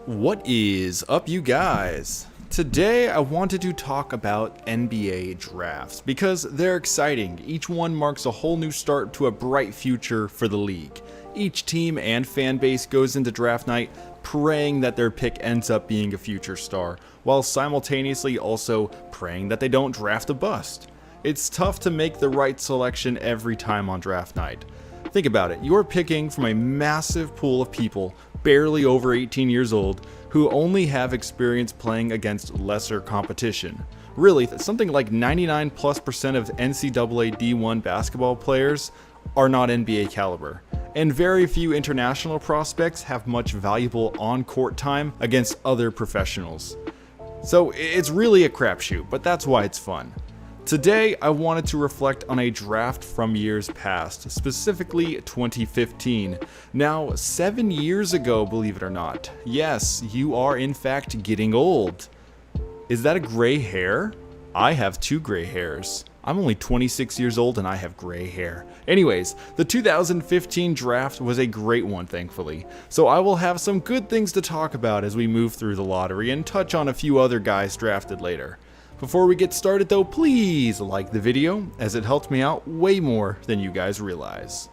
What is up, you guys? Today I wanted to talk about NBA drafts because they're exciting. Each one marks a whole new start to a bright future for the league. Each team and fan base goes into draft night praying that their pick ends up being a future star, while simultaneously also praying that they don't draft a bust. It's tough to make the right selection every time on draft night. Think about it, you're picking from a massive pool of people barely over 18 years old who only have experience playing against lesser competition. Really, something like 99+% of NCAA D1 basketball players are not NBA caliber, and very few international prospects have much valuable on-court time against other professionals. So it's really a crapshoot, but that's why it's fun. Today, I wanted to reflect on a draft from years past, specifically 2015. Now, 7 years ago, believe it or not. Yes, you are in fact getting old. Is that a gray hair? I have 2 gray hairs. I'm only 26 years old and I have gray hair. Anyways, the 2015 draft was a great one, thankfully. So I will have some good things to talk about as we move through the lottery and touch on a few other guys drafted later. Before we get started though, please like the video, as it helped me out way more than you guys realize.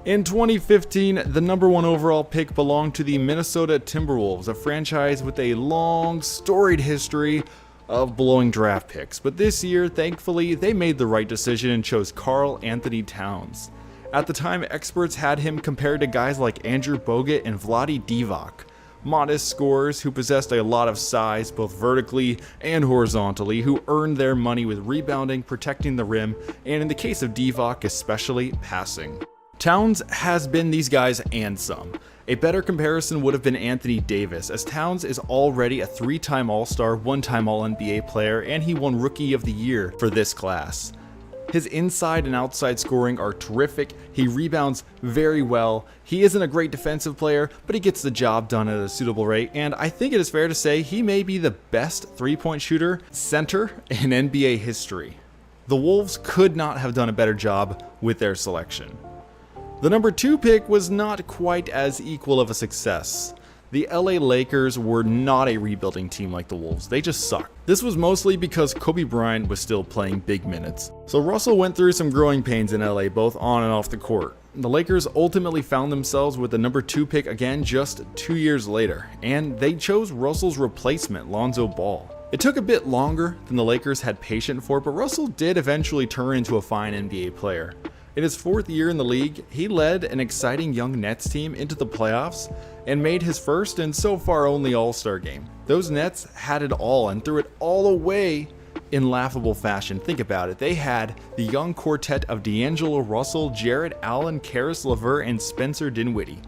In 2015, the number 1 overall pick belonged to the Minnesota Timberwolves, a franchise with a long, storied history of blowing draft picks. But this year, thankfully, they made the right decision and chose Karl Anthony Towns. At the time, experts had him compared to guys like Andrew Bogut and Vlade Divac. Modest scorers who possessed a lot of size both vertically and horizontally, who earned their money with rebounding, protecting the rim, and in the case of Divac especially, passing. Towns has been these guys and some. A better comparison would have been Anthony Davis, as Towns is already a 3-time All-Star, 1-time All-NBA player, and he won Rookie of the Year for this class. His inside and outside scoring are terrific, he rebounds very well, he isn't a great defensive player, but he gets the job done at a suitable rate, and I think it is fair to say he may be the best 3-point shooter center in NBA history. The Wolves could not have done a better job with their selection. The number 2 pick was not quite as equal of a success. The LA Lakers were not a rebuilding team like the Wolves, they just sucked. This was mostly because Kobe Bryant was still playing big minutes. So Russell went through some growing pains in LA, both on and off the court. The Lakers ultimately found themselves with the number 2 pick again just 2 years later, and they chose Russell's replacement, Lonzo Ball. It took a bit longer than the Lakers had patience for, but Russell did eventually turn into a fine NBA player. In his 4th year in the league, he led an exciting young Nets team into the playoffs and made his first and so far only All-Star game. Those Nets had it all and threw it all away in laughable fashion. Think about it. They had the young quartet of D'Angelo Russell, Jarrett Allen, Caris LeVert, and Spencer Dinwiddie.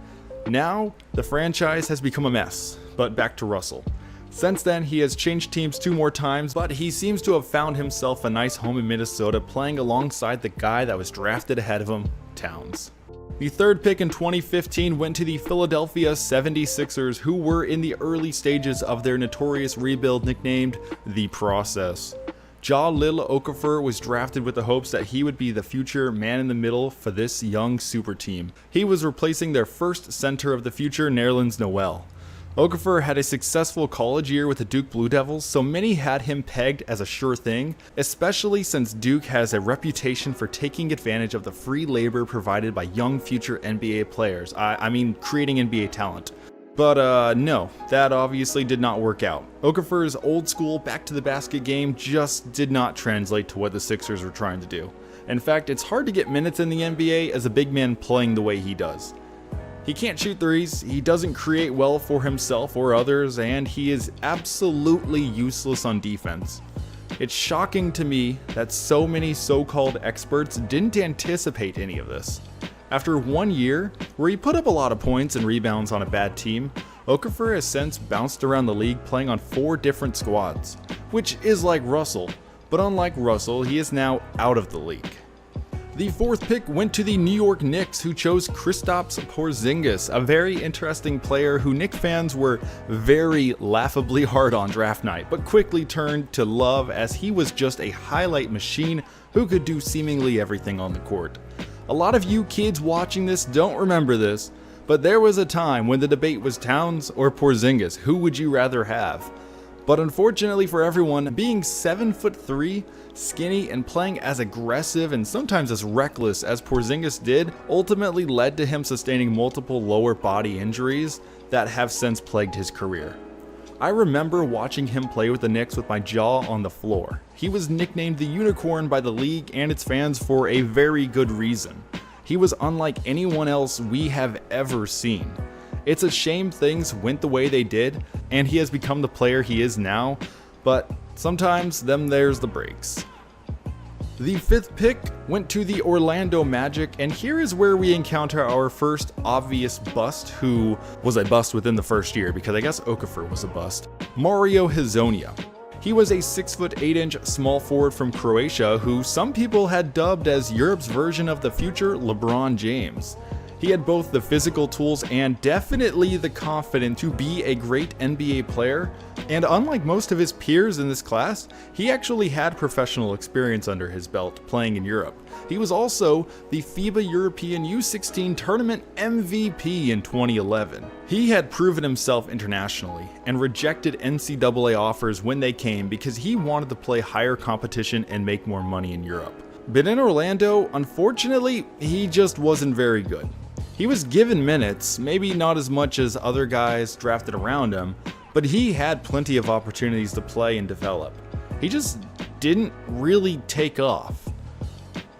Now, the franchise has become a mess, but back to Russell. Since then, he has changed teams 2 more times, but he seems to have found himself a nice home in Minnesota, playing alongside the guy that was drafted ahead of him, Towns. The 3rd pick in 2015 went to the Philadelphia 76ers, who were in the early stages of their notorious rebuild nicknamed The Process. Jahlil Okafor was drafted with the hopes that he would be the future man in the middle for this young super team. He was replacing their first center of the future, Nerlens Noel. Okafor had a successful college year with the Duke Blue Devils, so many had him pegged as a sure thing, especially since Duke has a reputation for taking advantage of the free labor provided by young future NBA players. I mean, creating NBA talent. But no, that obviously did not work out. Okafor's old school back to the basket game just did not translate to what the Sixers were trying to do. In fact, it's hard to get minutes in the NBA as a big man playing the way he does. He can't shoot threes, he doesn't create well for himself or others, and he is absolutely useless on defense. It's shocking to me that so many so-called experts didn't anticipate any of this. After 1 year, where he put up a lot of points and rebounds on a bad team, Okafor has since bounced around the league playing on 4 different squads, which is like Russell, but unlike Russell, he is now out of the league. The 4th pick went to the New York Knicks, who chose Kristaps Porzingis, a very interesting player who Knicks fans were very laughably hard on draft night, but quickly turned to love as he was just a highlight machine who could do seemingly everything on the court. A lot of you kids watching this don't remember this, But there was a time when the debate was Towns or Porzingis, who would you rather have? But unfortunately for everyone, being 7'3", skinny, and playing as aggressive and sometimes as reckless as Porzingis did ultimately led to him sustaining multiple lower body injuries that have since plagued his career. I remember watching him play with the Knicks with my jaw on the floor. He was nicknamed the Unicorn by the league and its fans for a very good reason. He was unlike anyone else we have ever seen. It's a shame things went the way they did, and he has become the player he is now, but sometimes there's the breaks. The 5th pick went to the Orlando Magic, and here is where we encounter our first obvious bust, who was a bust within the first year, because I guess Okafor was a bust. Mario Hezonja. He was a 6'8" small forward from Croatia who some people had dubbed as Europe's version of the future LeBron James. He had both the physical tools and definitely the confidence to be a great NBA player, and unlike most of his peers in this class, he actually had professional experience under his belt playing in Europe. He was also the FIBA European U16 Tournament MVP in 2011. He had proven himself internationally and rejected NCAA offers when they came because he wanted to play higher competition and make more money in Europe. But in Orlando, unfortunately, he just wasn't very good. He was given minutes, maybe not as much as other guys drafted around him, but he had plenty of opportunities to play and develop. He just didn't really take off.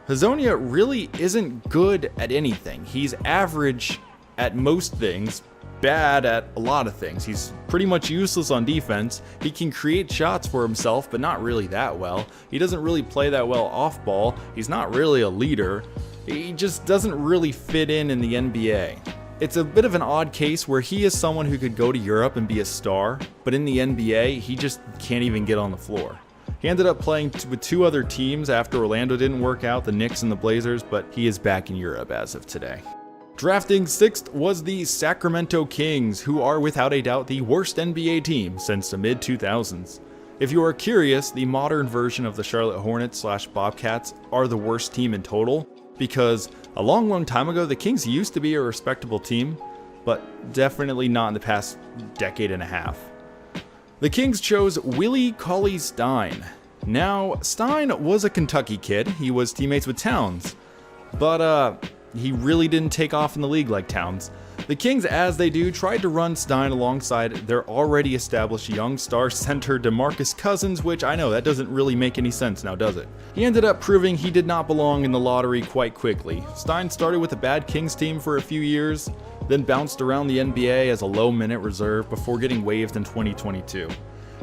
Hezonja really isn't good at anything. He's average at most things, bad at a lot of things. He's pretty much useless on defense. He can create shots for himself, but not really that well. He doesn't really play that well off ball. He's not really a leader. He just doesn't really fit in the NBA. It's a bit of an odd case where he is someone who could go to Europe and be a star, but in the NBA, he just can't even get on the floor. He ended up playing with 2 other teams after Orlando didn't work out, the Knicks and the Blazers, but he is back in Europe as of today. Drafting 6th was the Sacramento Kings, who are without a doubt the worst NBA team since the mid-2000s. If you are curious, the modern version of the Charlotte Hornets / Bobcats are the worst team in total, because a long time ago, the Kings used to be a respectable team, but definitely not in the past decade and a half. The Kings chose Willy CauleyStein. Now, Stein was a Kentucky kid. He was teammates with Towns, but he really didn't take off in the league like Towns. The Kings, as they do, tried to run Stein alongside their already established young star center DeMarcus Cousins, which I know that doesn't really make any sense now, does it? He ended up proving he did not belong in the lottery quite quickly. Stein started with a bad Kings team for a few years, then bounced around the NBA as a low-minute reserve before getting waived in 2022.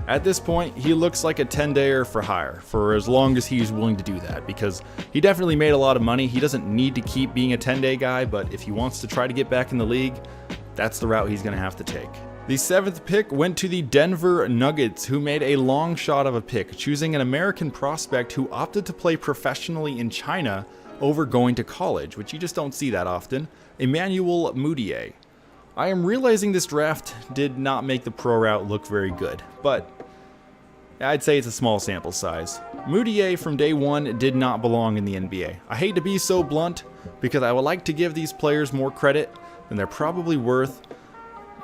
At this point, he looks like a 10-dayer for hire, for as long as he's willing to do that, because he definitely made a lot of money. He doesn't need to keep being a 10-day guy, but if he wants to try to get back in the league, that's the route he's going to have to take. The 7th pick went to the Denver Nuggets, who made a long shot of a pick, choosing an American prospect who opted to play professionally in China over going to college, which you just don't see that often, Emmanuel Mudiay. I am realizing this draft did not make the pro route look very good, but I'd say it's a small sample size. Mudiay from day one did not belong in the NBA. I hate to be so blunt, because I would like to give these players more credit than they're probably worth,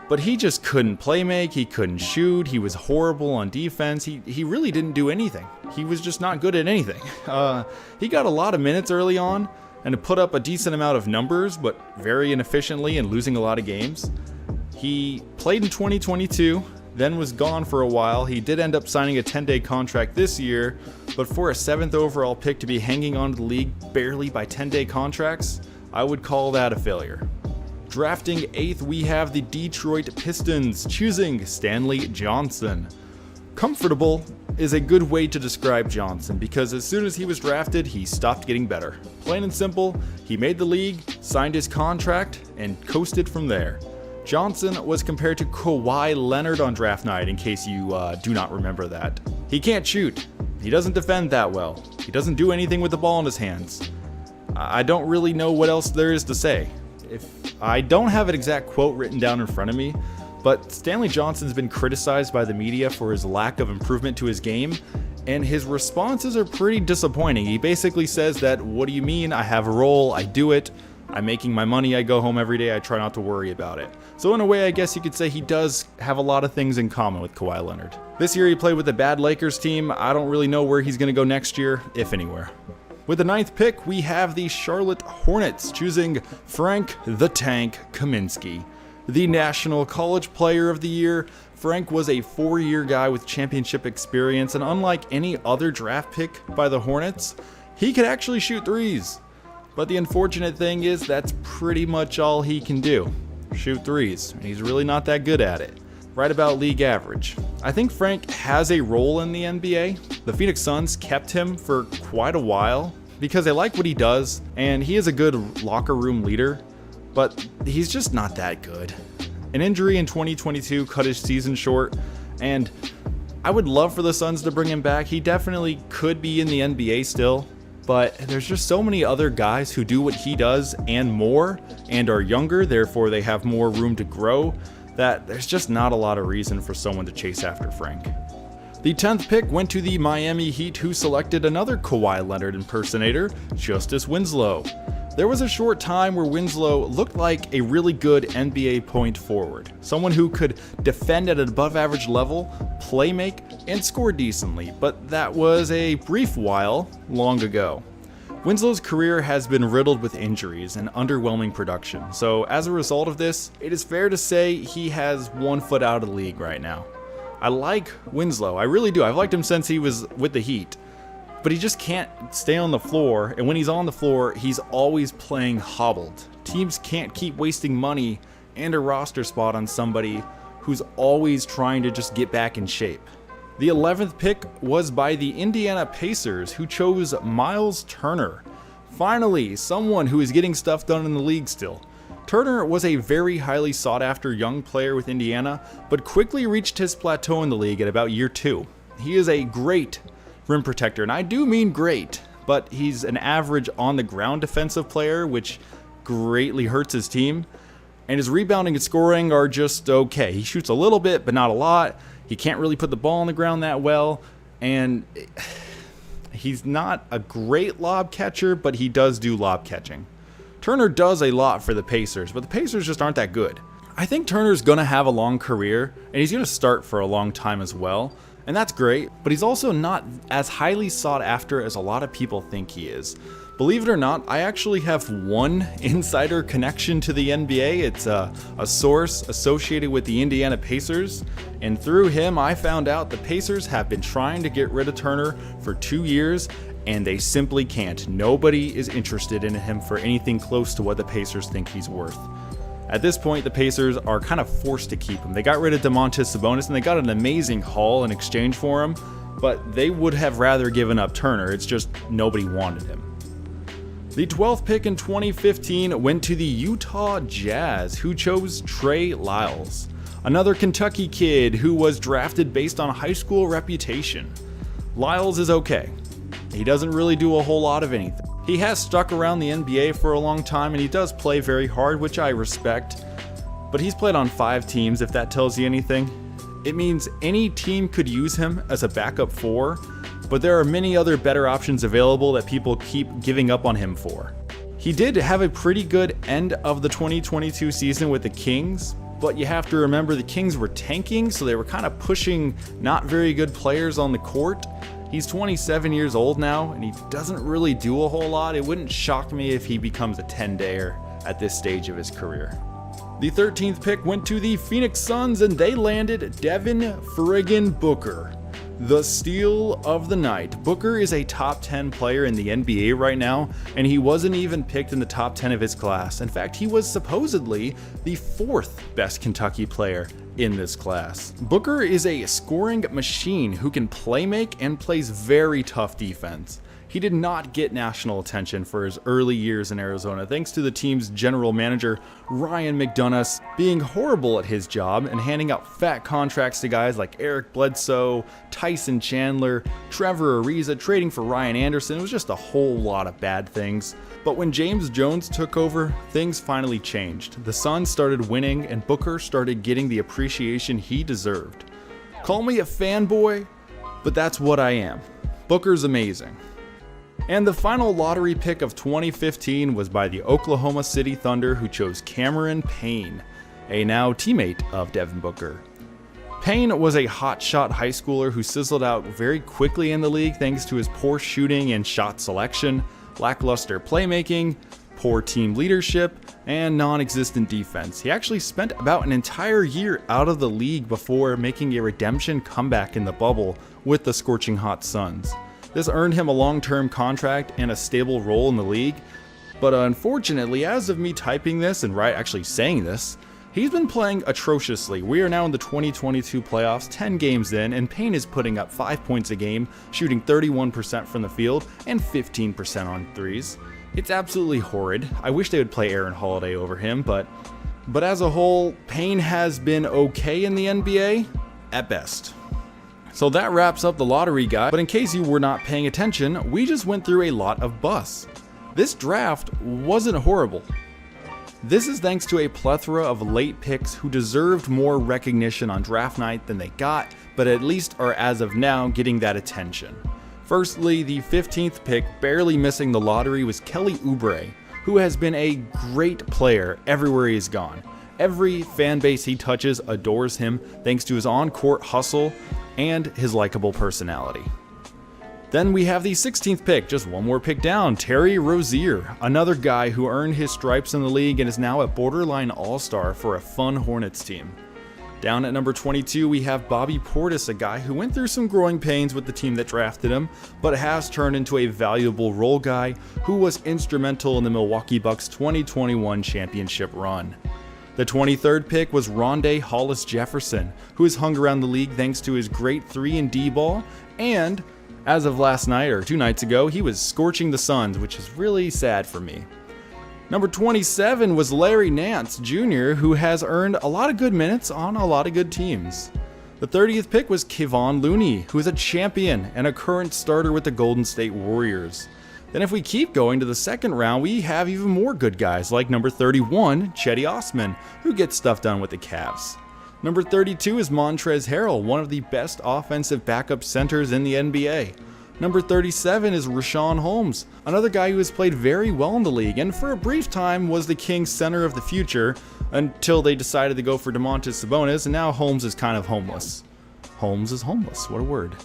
but he just couldn't play make, he couldn't shoot, he was horrible on defense, he really didn't do anything. He was just not good at anything. He got a lot of minutes early on, and to put up a decent amount of numbers, but very inefficiently and losing a lot of games. He played in 2022, then was gone for a while. He did end up signing a 10-day contract this year, but for a 7th overall pick to be hanging on to the league barely by 10-day contracts, I would call that a failure. Drafting 8th, we have the Detroit Pistons, choosing Stanley Johnson. Comfortable is a good way to describe Johnson, because as soon as he was drafted, he stopped getting better. Plain and simple, he made the league, signed his contract, and coasted from there. Johnson was compared to Kawhi Leonard on draft night, in case you do not remember that. He can't shoot. He doesn't defend that well. He doesn't do anything with the ball in his hands. I don't really know what else there is to say. I don't have an exact quote written down in front of me, but Stanley Johnson's been criticized by the media for his lack of improvement to his game, and his responses are pretty disappointing. He basically says that, what do you mean? I have a role, I do it. I'm making my money, I go home every day, I try not to worry about it. So in a way, I guess you could say he does have a lot of things in common with Kawhi Leonard. This year he played with a bad Lakers team. I don't really know where he's going to go next year, if anywhere. With the 9th pick, we have the Charlotte Hornets choosing Frank the Tank Kaminsky. The National College Player of the Year, Frank was a 4-year guy with championship experience, and unlike any other draft pick by the Hornets, he could actually shoot threes. But the unfortunate thing is that's pretty much all he can do. Shoot threes, and he's really not that good at it. Right about league average. I think Frank has a role in the NBA. The Phoenix Suns kept him for quite a while because they like what he does, and he is a good locker room leader, but he's just not that good. An injury in 2022 cut his season short, and I would love for the Suns to bring him back. He definitely could be in the NBA still, but there's just so many other guys who do what he does and more, and are younger, therefore they have more room to grow, that there's just not a lot of reason for someone to chase after Frank. The 10th pick went to the Miami Heat, who selected another Kawhi Leonard impersonator, Justice Winslow. There was a short time where Winslow looked like a really good NBA point forward, someone who could defend at an above average level, play make, and score decently, but that was a brief while long ago. Winslow's career has been riddled with injuries and underwhelming production, so as a result of this, it is fair to say he has one foot out of the league right now. I like Winslow, I really do. I've liked him since he was with the Heat. But he just can't stay on the floor, and when he's on the floor, he's always playing hobbled. Teams can't keep wasting money and a roster spot on somebody who's always trying to just get back in shape. The 11th pick was by the Indiana Pacers, who chose Myles Turner. Finally, someone who is getting stuff done in the league still. Turner was a very highly sought after young player with Indiana, but quickly reached his plateau in the league at about year 2. He is a great rim protector, and I do mean great, but he's an average on the ground defensive player, which greatly hurts his team, and his rebounding and scoring are just okay. He shoots a little bit, but not a lot. He can't really put the ball on the ground that well, and he's not a great lob catcher, but he does do lob catching. Turner does a lot for the Pacers, but the Pacers just aren't that good. I think Turner's gonna have a long career, and he's gonna start for a long time as well. And that's great, but he's also not as highly sought after as a lot of people think he is. Believe it or not, I actually have one insider connection to the NBA. It's a source associated with the Indiana Pacers, and through him I found out the Pacers have been trying to get rid of Turner for 2 years, and they simply can't. Nobody is interested in him for anything close to what the Pacers think he's worth. At this point, the Pacers are kind of forced to keep him. They got rid of Domantas Sabonis, and they got an amazing haul in exchange for him, but they would have rather given up Turner. It's just nobody wanted him. The 12th pick in 2015 went to the Utah Jazz, who chose Trey Lyles, another Kentucky kid who was drafted based on high school reputation. Lyles is okay. He doesn't really do a whole lot of anything. He has stuck around the NBA for a long time, and he does play very hard, which I respect, but he's played on 5 teams, if that tells you anything. It means any team could use him as a backup 4, but there are many other better options available that people keep giving up on him for. He did have a pretty good end of the 2022 season with the Kings, but you have to remember the Kings were tanking, so they were kind of pushing not very good players on the court. He's 27 years old now, and he doesn't really do a whole lot. It wouldn't shock me if he becomes a 10-dayer at this stage of his career. The 13th pick went to the Phoenix Suns, and they landed Devin friggin' Booker, the steal of the night. Booker is a top 10 player in the NBA right now, and he wasn't even picked in the top 10 of his class. In fact, he was supposedly the 4th best Kentucky player in this class. Booker is a scoring machine who can play make and plays very tough defense. He did not get national attention for his early years in Arizona, thanks to the team's general manager, Ryan McDonough, being horrible at his job and handing out fat contracts to guys like Eric Bledsoe, Tyson Chandler, Trevor Ariza, trading for Ryan Anderson. It was just a whole lot of bad things. But when James Jones took over, things finally changed. The Suns started winning, and Booker started getting the appreciation he deserved. Call me a fanboy, but that's what I am. Booker's amazing. And the final lottery pick of 2015 was by the Oklahoma City Thunder, who chose Cameron Payne, a now teammate of Devin Booker. Payne was a hotshot high schooler who sizzled out very quickly in the league thanks to his poor shooting and shot selection, lackluster playmaking, poor team leadership, and non-existent defense. He actually spent about an entire year out of the league before making a redemption comeback in the bubble with the scorching hot Suns. This earned him a long-term contract and a stable role in the league, but unfortunately, as of me typing this and actually saying this, he's been playing atrociously. We are now in the 2022 playoffs, 10 games in, and Payne is putting up 5 points a game, shooting 31% from the field and 15% on threes. It's absolutely horrid. I wish they would play Aaron Holiday over him, but as a whole, Payne has been okay in the NBA, at best. So that wraps up the lottery guide, but in case you were not paying attention, we just went through a lot of busts. This draft wasn't horrible. This is thanks to a plethora of late picks who deserved more recognition on draft night than they got, but at least are as of now getting that attention. Firstly, the 15th pick, barely missing the lottery, was Kelly Oubre, who has been a great player everywhere he's gone. Every fan base he touches adores him thanks to his on-court hustle and his likable personality. Then we have the 16th pick, just one more pick down, Terry Rozier, another guy who earned his stripes in the league and is now a borderline all-star for a fun Hornets team. Down at number 22, we have Bobby Portis, a guy who went through some growing pains with the team that drafted him, but has turned into a valuable role guy who was instrumental in the Milwaukee Bucks 2021 championship run. The 23rd pick was Rondé Hollis Jefferson, who has hung around the league thanks to his great 3-and-D ball, and as of last night or 2 nights ago, he was scorching the Suns, which is really sad for me. Number 27 was Larry Nance Jr., who has earned a lot of good minutes on a lot of good teams. The 30th pick was Kevon Looney, who is a champion and a current starter with the Golden State Warriors. Then if we keep going to the second round, we have even more good guys like number 31, Cedi Osman, who gets stuff done with the Cavs. Number 32 is Montrezl Harrell, one of the best offensive backup centers in the NBA. Number 37 is Richaun Holmes, another guy who has played very well in the league and for a brief time was the Kings' center of the future until they decided to go for Domantas Sabonis, and now Holmes is kind of homeless. Holmes is homeless, what a word.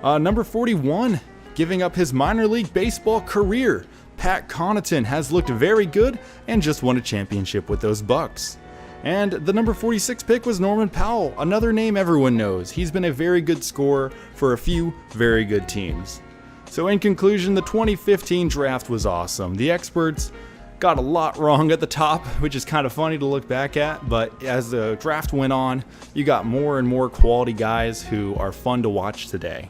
Number 41, giving up his minor league baseball career, Pat Connaughton has looked very good and just won a championship with those Bucks. And the number 46 pick was Norman Powell, another name everyone knows. He's been a very good scorer for a few very good teams. So in conclusion, the 2015 draft was awesome. The experts got a lot wrong at the top, which is kind of funny to look back at, but as the draft went on, you got more and more quality guys who are fun to watch today.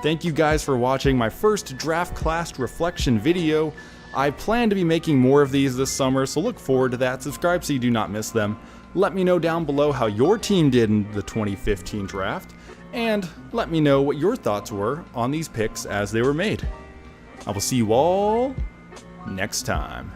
Thank you guys for watching my first draft class reflection video. I plan to be making more of these this summer, so look forward to that. Subscribe so you do not miss them. Let me know down below how your team did in the 2015 draft, and let me know what your thoughts were on these picks as they were made. I will see you all next time.